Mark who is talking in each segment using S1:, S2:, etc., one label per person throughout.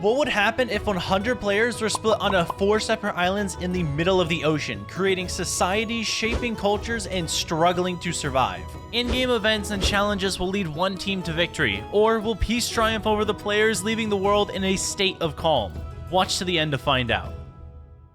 S1: What would happen if 100 players were split onto 4 separate islands in the middle of the ocean, creating societies, shaping cultures, and struggling to survive? In-game events and challenges will lead one team to victory, or will peace triumph over the players, leaving the world in a state of calm? Watch to the end to find out.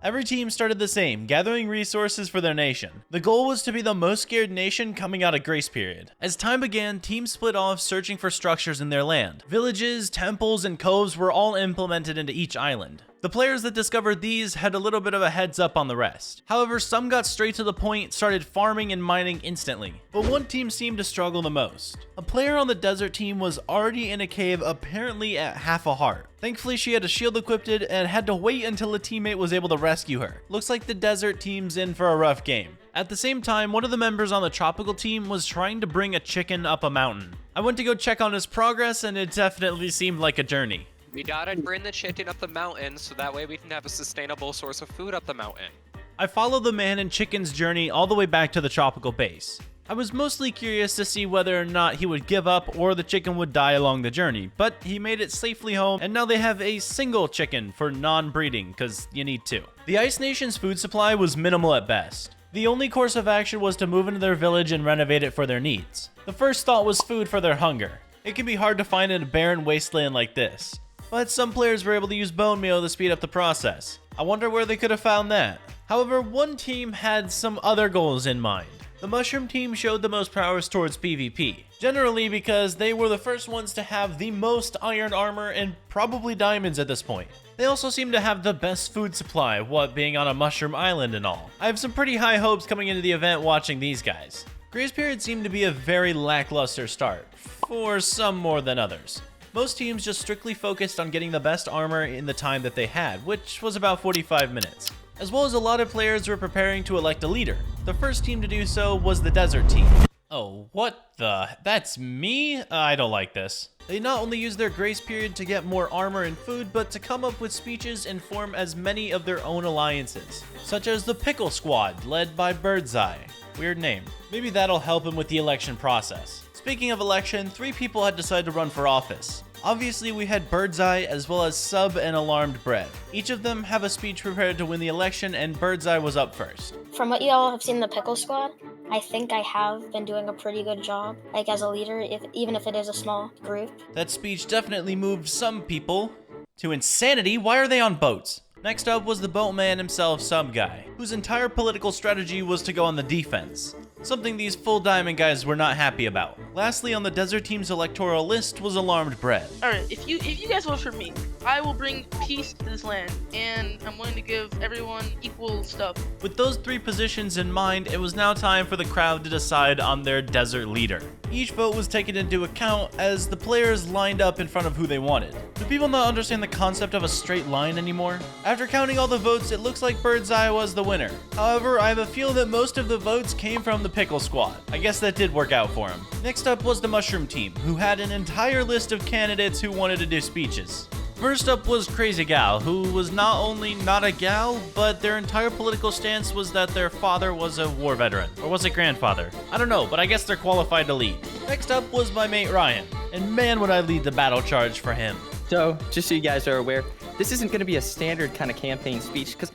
S1: Every team started the same, gathering resources for their nation. The goal was to be the most scared nation coming out of grace period. As time began, teams split off searching for structures in their land. Villages, temples, and coves were all implemented into each island. The players that discovered these had a little bit of a heads up on the rest. However, some got straight to the point, started farming and mining instantly. But one team seemed to struggle the most. A player on the desert team was already in a cave, apparently at half a heart. Thankfully, she had a shield equipped and had to wait until a teammate was able to rescue her. Looks like the desert team's in for a rough game. At the same time, one of the members on the tropical team was trying to bring a chicken up a mountain. I went to go check on his progress, and it definitely seemed like a journey.
S2: We gotta bring the chicken up the mountain so that way we can have a sustainable source of food up the mountain.
S1: I followed the man and chicken's journey all the way back to the tropical base. I was mostly curious to see whether or not he would give up or the chicken would die along the journey, but he made it safely home, and now they have a single chicken for non-breeding, cause you need two. The Ice Nation's food supply was minimal at best. The only course of action was to move into their village and renovate it for their needs. The first thought was food for their hunger. It can be hard to find in a barren wasteland like this, but some players were able to use bone meal to speed up the process. I wonder where they could have found that. However, one team had some other goals in mind. The Mushroom team showed the most prowess towards PvP, generally because they were the first ones to have the most iron armor and probably diamonds at this point. They also seem to have the best food supply, what being on a mushroom island and all. I have some pretty high hopes coming into the event watching these guys. Grace period seemed to be a very lackluster start, for some more than others. Most teams just strictly focused on getting the best armor in the time that they had, which was about 45 minutes. As well as a lot of players were preparing to elect a leader. The first team to do so was the desert team. Oh, what the? That's me? I don't like this. They not only used their grace period to get more armor and food, but to come up with speeches and form as many of their own alliances, such as the Pickle Squad, led by Birdseye. Weird name. Maybe that'll help him with the election process. Speaking of election, 3 people had decided to run for office. Obviously, we had Birdseye as well as Sub and Alarmed Bread. Each of them have a speech prepared to win the election, and Birdseye was up first.
S3: From what y'all have seen in the Pickle Squad, I think I have been doing a pretty good job, like as a leader, even if it is a small group.
S1: That speech definitely moved some people to insanity. Why are they on boats? Next up was the boatman himself, Sub Guy, whose entire political strategy was to go on the defense. Something these full diamond guys were not happy about. Lastly on the desert team's electoral list was Alarmed Bread.
S4: Alright, if you guys vote for me, I will bring peace to this land, and I'm willing to give everyone equal stuff.
S1: With those 3 positions in mind, it was now time for the crowd to decide on their desert leader. Each vote was taken into account as the players lined up in front of who they wanted. Do people not understand the concept of a straight line anymore? After counting all the votes, it looks like Birdseye was the winner. However, I have a feel that most of the votes came from the Pickle Squad. I guess that did work out for him. Next up was the Mushroom team, who had an entire list of candidates who wanted to do speeches. First up was Crazy Gal, who was not only not a gal, but their entire political stance was that their father was a war veteran. Or was it grandfather? I don't know, but I guess they're qualified to lead. Next up was my mate Ryan, and man would I lead the battle charge for him.
S5: So, just so you guys are aware, this isn't going to be a standard kind of campaign speech, because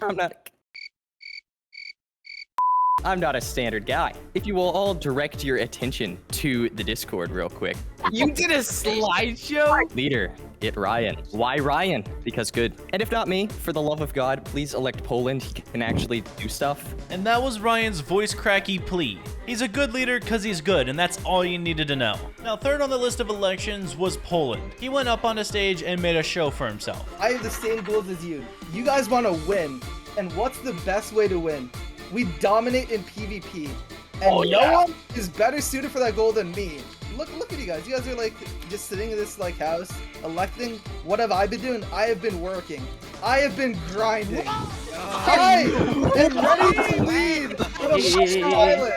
S5: I'm not a standard guy. If you will all direct your attention to the Discord real quick. You did a slideshow? Leader, it Ryan. Why Ryan? Because good. And if not me, for the love of God, please elect Poland. He can actually do stuff.
S1: And that was Ryan's voice cracky plea. He's a good leader because he's good, and that's all you needed to know. Now, third on the list of elections was Poland. He went up on a stage and made a show for himself.
S6: I have the same goals as you. You guys want to win. And what's the best way to win? We dominate in PvP. And no one is better suited for that goal than me. Look at you guys. You guys are like just sitting in this like house, electing. What have I been doing? I have been working. I have been grinding. I am ready to lead on a mushroom island.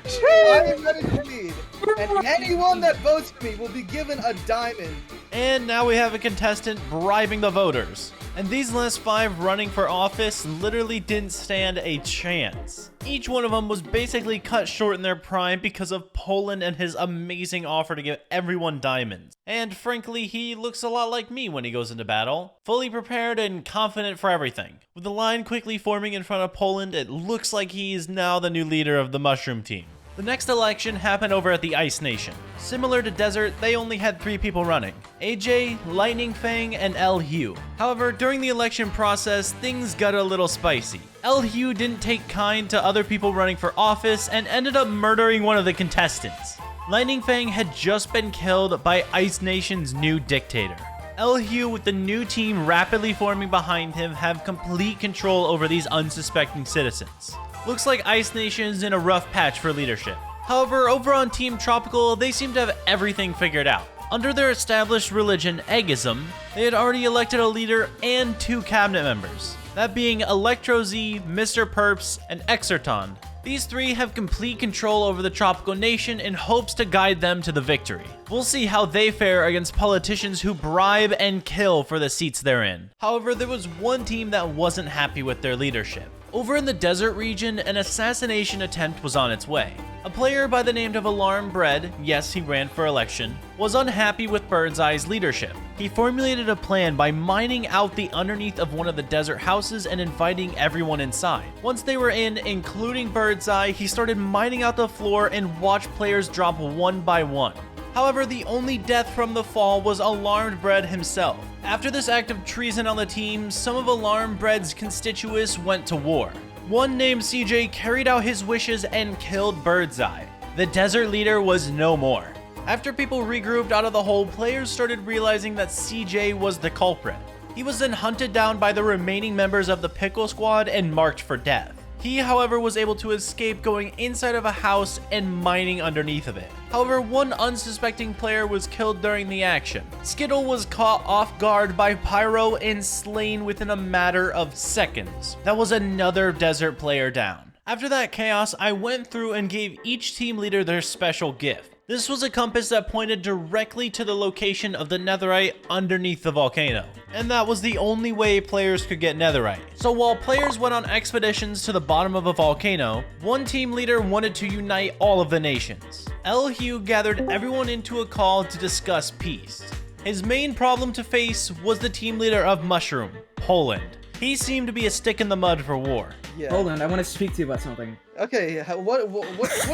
S6: I am ready to lead. And anyone that votes for me will be given a diamond
S1: And now we have a contestant bribing the voters. And these last 5 running for office literally didn't stand a chance. Each one of them was basically cut short in their prime because of Poland and his amazing offer to give everyone diamonds. And frankly, he looks a lot like me when he goes into battle, fully prepared and confident for everything. With the line quickly forming in front of Poland, it looks like he is now the new leader of the Mushroom team. The next election happened over at the Ice Nation. Similar to Desert, they only had 3 people running: AJ, Lightning Fang, and El Hugh. However, during the election process, things got a little spicy. El Hugh didn't take kind to other people running for office and ended up murdering one of the contestants. Lightning Fang had just been killed by Ice Nation's new dictator. El Hugh, with the new team rapidly forming behind him, have complete control over these unsuspecting citizens. Looks like Ice Nation's in a rough patch for leadership. However, over on Team Tropical, they seem to have everything figured out. Under their established religion, Eggism, they had already elected a leader and 2 cabinet members, that being Electro Z, Mr. Perps, and Exerton. These 3 have complete control over the Tropical Nation in hopes to guide them to the victory. We'll see how they fare against politicians who bribe and kill for the seats they're in. However, there was one team that wasn't happy with their leadership. Over in the desert region, an assassination attempt was on its way. A player by the name of Alarm Bread, yes, he ran for election, was unhappy with Birdseye's leadership. He formulated a plan by mining out the underneath of one of the desert houses and inviting everyone inside. Once they were in, including Birdseye, he started mining out the floor and watched players drop one by one. However, the only death from the fall was Alarmed Bread himself. After this act of treason on the team, some of Alarmed Bread's constituents went to war. One named CJ carried out his wishes and killed Birdseye. The desert leader was no more. After people regrouped out of the hole, players started realizing that CJ was the culprit. He was then hunted down by the remaining members of the Pickle Squad and marked for death. He, however, was able to escape going inside of a house and mining underneath of it. However, one unsuspecting player was killed during the action. Skittle was caught off guard by Pyro and slain within a matter of seconds. That was another desert player down. After that chaos, I went through and gave each team leader their special gift. This was a compass that pointed directly to the location of the netherite underneath the volcano. And that was the only way players could get netherite. So while players went on expeditions to the bottom of a volcano, one team leader wanted to unite all of the nations. El Hugh gathered everyone into a call to discuss peace. His main problem to face was the team leader of Mushroom, Poland. He seemed to be a stick in the mud for war.
S6: Yeah.
S7: Hold on, I want to speak to you about something.
S6: Okay, what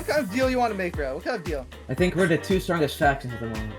S6: kind of deal you want to make, bro? What kind of deal?
S7: I think we're the 2 strongest factions at the moment.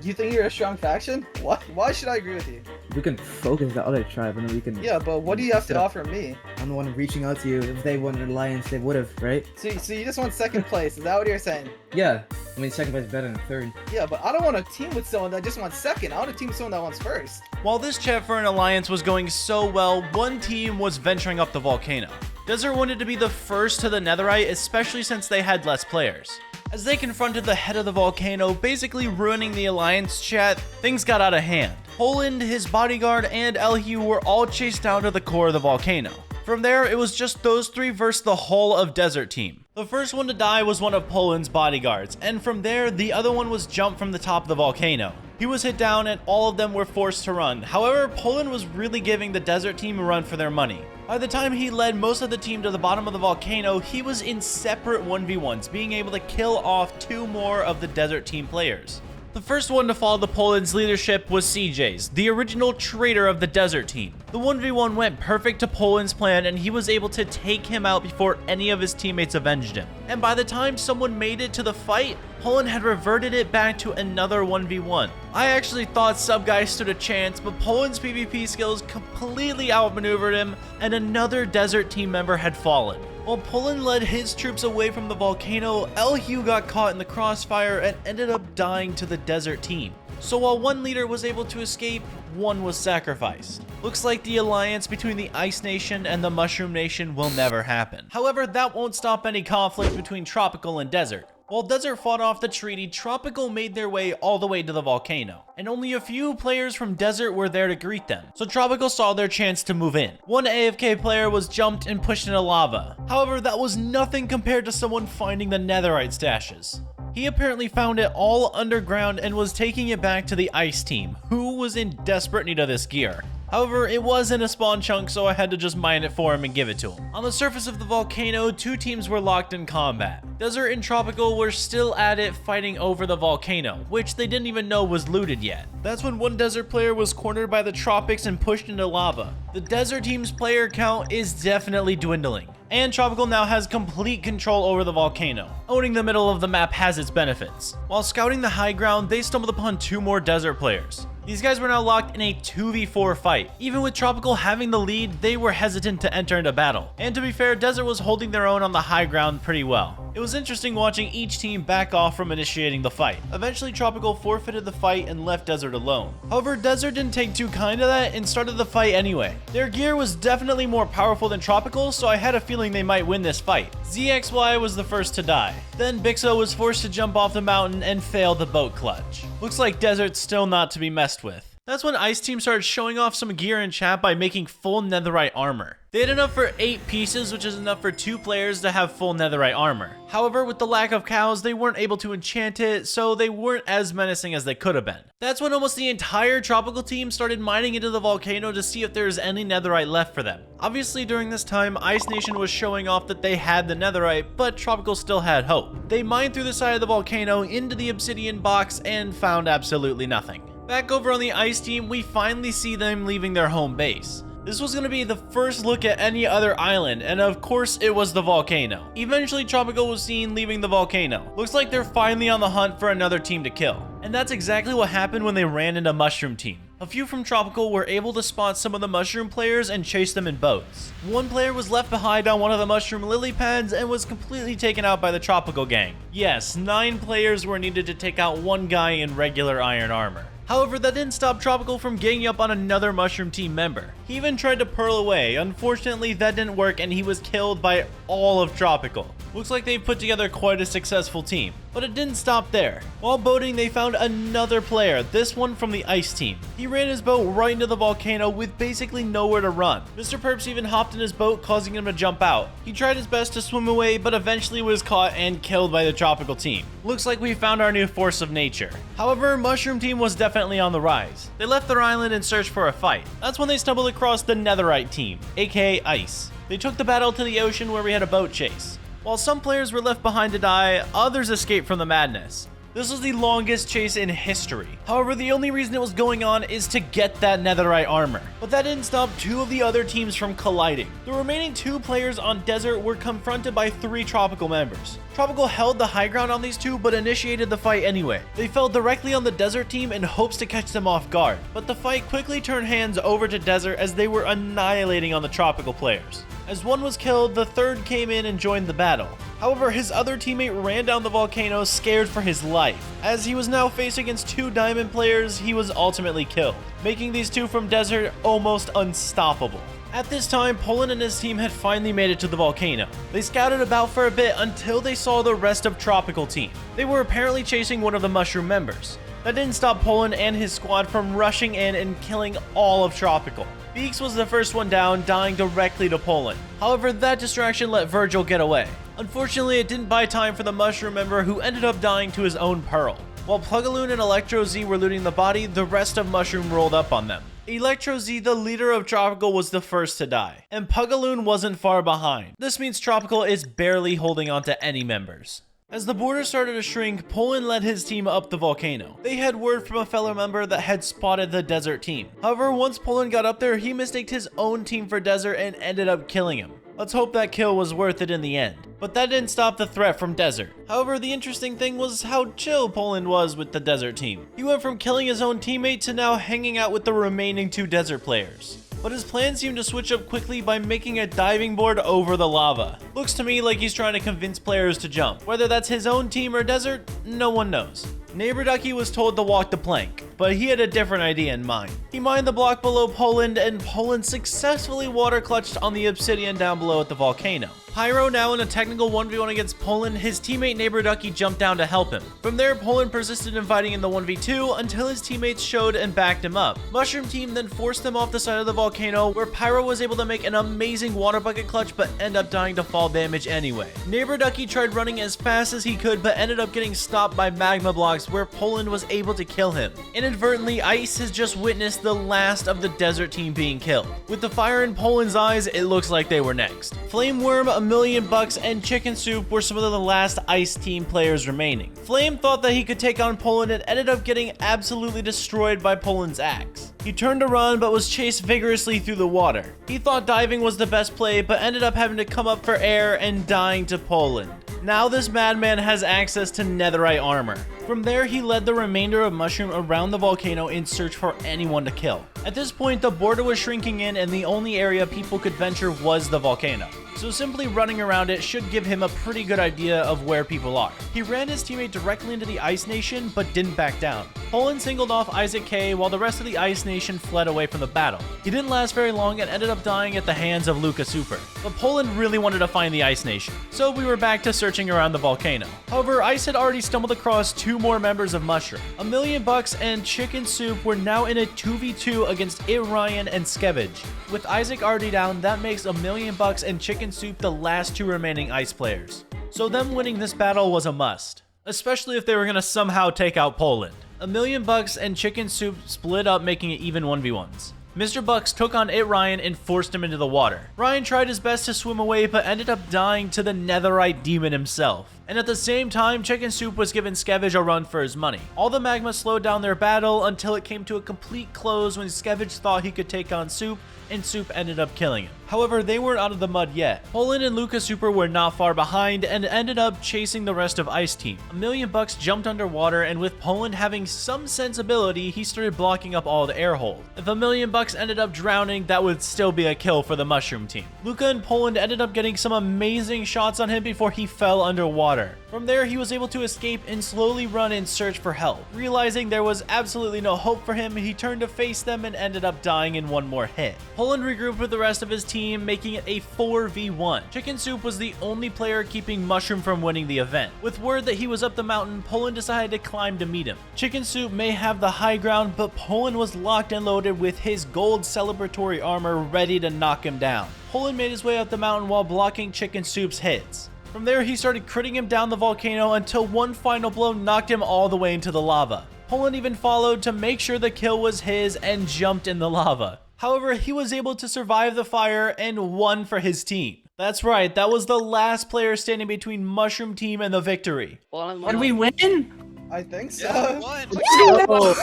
S6: You think you're a strong faction? What? Why should I agree with you?
S7: We can focus the other tribe and then we can...
S6: Yeah, but what do you have to offer me?
S7: I'm the one reaching out to you. If they won an alliance, they would have, right?
S6: So you just want second place, is that what you're saying?
S7: Yeah. I mean, second place is better than third.
S6: Yeah, but I don't want a team with someone that just wants second. I want a team with someone that wants first.
S1: While this chat for an alliance was going so well, one team was venturing up the volcano. Desert wanted to be the first to the netherite, especially since they had less players. As they confronted the head of the volcano, basically ruining the alliance chat, things got out of hand. Poland, his bodyguard, and El Hugh were all chased down to the core of the volcano. From there, it was just those 3 versus the whole of Desert team. The first one to die was one of Poland's bodyguards, and from there, the other one was jumped from the top of the volcano. He was hit down and all of them were forced to run. However, Poland was really giving the Desert team a run for their money. By the time he led most of the team to the bottom of the volcano, he was in separate 1v1s, being able to kill off 2 more of the Desert team players. The first one to follow the Poland's leadership was CJ's, the original traitor of the Desert team. The 1v1 went perfect to Poland's plan and he was able to take him out before any of his teammates avenged him. And by the time someone made it to the fight, Poland had reverted it back to another 1v1. I actually thought Sub Guy stood a chance, but Poland's PvP skills completely outmaneuvered him and another Desert team member had fallen. While Poland led his troops away from the volcano, El Hugh got caught in the crossfire and ended up dying to the Desert team. So while one leader was able to escape, one was sacrificed. Looks like the alliance between the Ice Nation and the Mushroom Nation will never happen. However, that won't stop any conflict between Tropical and Desert. While Desert fought off the treaty, Tropical made their way all the way to the volcano, and only a few players from Desert were there to greet them, so Tropical saw their chance to move in. One AFK player was jumped and pushed into lava. However, that was nothing compared to someone finding the netherite stashes. He apparently found it all underground and was taking it back to the ice team, who was in desperate need of this gear. However, it was in a spawn chunk, so I had to just mine it for him and give it to him. On the surface of the volcano, two teams were locked in combat. Desert and Tropical were still at it, fighting over the volcano, which they didn't even know was looted yet. That's when one Desert player was cornered by the Tropics and pushed into lava. The Desert team's player count is definitely dwindling, and Tropical now has complete control over the volcano. Owning the middle of the map has its benefits. While scouting the high ground, they stumbled upon two more Desert players. These guys were now locked in a 2v4 fight. Even with Tropical having the lead, they were hesitant to enter into battle. And to be fair, Desert was holding their own on the high ground pretty well. It was interesting watching each team back off from initiating the fight. Eventually, Tropical forfeited the fight and left Desert alone. However, Desert didn't take too kind of that and started the fight anyway. Their gear was definitely more powerful than Tropical, so I had a feeling they might win this fight. ZXY was the first to die. Then Bixo was forced to jump off the mountain and failed the boat clutch. Looks like Desert's still not to be messed with. That's when Ice Team started showing off some gear in chat by making full netherite armor. They had enough for 8 pieces, which is enough for 2 players to have full netherite armor. However, with the lack of cows, they weren't able to enchant it, so they weren't as menacing as they could have been. That's when almost the entire Tropical team started mining into the volcano to see if there's any netherite left for them. Obviously, during this time, Ice Nation was showing off that they had the netherite, but Tropical still had hope. They mined through the side of the volcano into the obsidian box and found absolutely nothing. Back over on the Ice team, we finally see them leaving their home base. This was going to be the first look at any other island, and of course it was the volcano. Eventually, Tropical was seen leaving the volcano. Looks like they're finally on the hunt for another team to kill. And that's exactly what happened when they ran into Mushroom Team. A few from Tropical were able to spot some of the Mushroom players and chase them in boats. One player was left behind on one of the Mushroom lily pads and was completely taken out by the Tropical gang. Yes, 9 players were needed to take out one guy in regular iron armor. However, that didn't stop Tropical from ganging up on another Mushroom Team member. He even tried to pearl away. Unfortunately, that didn't work and he was killed by all of Tropical. Looks like they've put together quite a successful team. But it didn't stop there. While boating, they found another player, this one from the Ice team. He ran his boat right into the volcano with basically nowhere to run. Mr. Perps even hopped in his boat, causing him to jump out. He tried his best to swim away, but eventually was caught and killed by the Tropical team. Looks like we found our new force of nature. However, Mushroom Team was definitely on the rise. They left their island and searched for a fight. That's when they stumbled across the Netherite team, aka Ice. They took the battle to the ocean where we had a boat chase. While some players were left behind to die, others escaped from the madness. This was the longest chase in history. However, the only reason it was going on is to get that netherite armor. But that didn't stop 2 of the other teams from colliding. The remaining 2 players on Desert were confronted by 3 Tropical members. Tropical held the high ground on these 2 but initiated the fight anyway. They fell directly on the Desert team in hopes to catch them off guard. But the fight quickly turned hands over to Desert as they were annihilating on the Tropical players. As one was killed, the third came in and joined the battle. However, his other teammate ran down the volcano scared for his life. As he was now faced against 2 Diamond players, he was ultimately killed, making these 2 from Desert almost unstoppable. At this time, Poland and his team had finally made it to the volcano. They scouted about for a bit until they saw the rest of Tropical team. They were apparently chasing one of the Mushroom members. That didn't stop Poland and his squad from rushing in and killing all of Tropical. Beaks was the first one down, dying directly to Poland. However, that distraction let Virgil get away. Unfortunately, it didn't buy time for the Mushroom member who ended up dying to his own pearl. While Plugaloon and Electro Z were looting the body, the rest of Mushroom rolled up on them. Electro Z, the leader of Tropical, was the first to die, and Plugaloon wasn't far behind. This means Tropical is barely holding on to any members. As the border started to shrink, Poland led his team up the volcano. They had word from a fellow member that had spotted the Desert team. However, once Poland got up there, he mistaked his own team for Desert and ended up killing him. Let's hope that kill was worth it in the end. But that didn't stop the threat from Desert. However, the interesting thing was how chill Poland was with the Desert team. He went from killing his own teammate to now hanging out with the remaining 2 Desert players. But his plan seemed to switch up quickly by making a diving board over the lava. Looks to me like he's trying to convince players to jump. Whether that's his own team or Desert, no one knows. Neighbor Ducky was told to walk the plank. but he had a different idea in mind. He mined the block below Poland, and Poland successfully water clutched on the obsidian down below at the volcano. Pyro now in a technical 1v1 against Poland, his teammate Neighbor Ducky jumped down to help him. From there, Poland persisted in fighting in the 1v2 until his teammates showed and backed him up. Mushroom Team then forced them off the side of the volcano, where Pyro was able to make an amazing water bucket clutch but end up dying to fall damage anyway. Neighbor Ducky tried running as fast as he could but ended up getting stopped by magma blocks, where Poland was able to kill him. Inadvertently, Ice has just witnessed the last of the desert team being killed. With the fire in Poland's eyes, it looks like they were next. Flame Worm, $1,000,000, and Chicken Soup were some of the last Ice team players remaining. Flame thought that he could take on Poland and ended up getting absolutely destroyed by Poland's axe. He turned to run but was chased vigorously through the water. He thought diving was the best play but ended up having to come up for air and dying to Poland. Now this madman has access to netherite armor. From there, he led the remainder of Mushroom around the volcano in search for anyone to kill. At this point, the border was shrinking in and the only area people could venture was the volcano. So simply running around it should give him a pretty good idea of where people are. He ran his teammate directly into the Ice Nation, but didn't back down. Poland singled off Isaac K, while the rest of the Ice Nation fled away from the battle. He didn't last very long and ended up dying at the hands of Luca Super. But Poland really wanted to find the Ice Nation, so we were back to searching around the volcano. However, Ice had already stumbled across two more members of Mushroom. $1,000,000 and Chicken Soup were now in a 2v2 against Ryan and Skevage. With Isaac already down, that makes $1,000,000 and Chicken Soup the last two remaining Ice players. So them winning this battle was a must, especially if they were going to somehow take out Poland. $1,000,000 and Chicken Soup split up, making it even 1v1s. Mr. Bucks took on Ryan and forced him into the water. Ryan tried his best to swim away but ended up dying to the netherite demon himself. And at the same time, Chicken Soup was giving Skevage a run for his money. All the magma slowed down their battle until it came to a complete close when Skevage thought he could take on Soup, and Soup ended up killing him. However, they weren't out of the mud yet. Poland and Luca Super were not far behind and ended up chasing the rest of Ice Team. $1,000,000 jumped underwater, and with Poland having some sensibility, he started blocking up all the air holes. If $1,000,000 ended up drowning, that would still be a kill for the Mushroom Team. Luca and Poland ended up getting some amazing shots on him before he fell underwater. From there, he was able to escape and slowly run in search for help. Realizing there was absolutely no hope for him, he turned to face them and ended up dying in one more hit. Poland regrouped with the rest of his team, making it a 4v1. Chicken Soup was the only player keeping Mushroom from winning the event. With word that he was up the mountain, Poland decided to climb to meet him. Chicken Soup may have the high ground, but Poland was locked and loaded with his gold celebratory armor ready to knock him down. Poland made his way up the mountain while blocking Chicken Soup's hits. From there, he started critting him down the volcano until one final blow knocked him all the way into the lava. Poland even followed to make sure the kill was his and jumped in the lava. However, he was able to survive the fire and won for his team. That's right, that was the last player standing between Mushroom Team and the victory.
S7: Did we win?
S6: I think so.
S2: Yeah, one.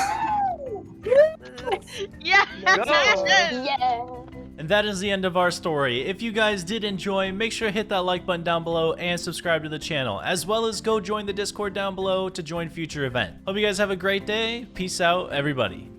S4: Yeah.
S3: Yeah.
S1: And that is the end of our story. If you guys did enjoy, make sure to hit that like button down below and subscribe to the channel, as well as go join the Discord down below to join future events. Hope you guys have a great day. Peace out, everybody.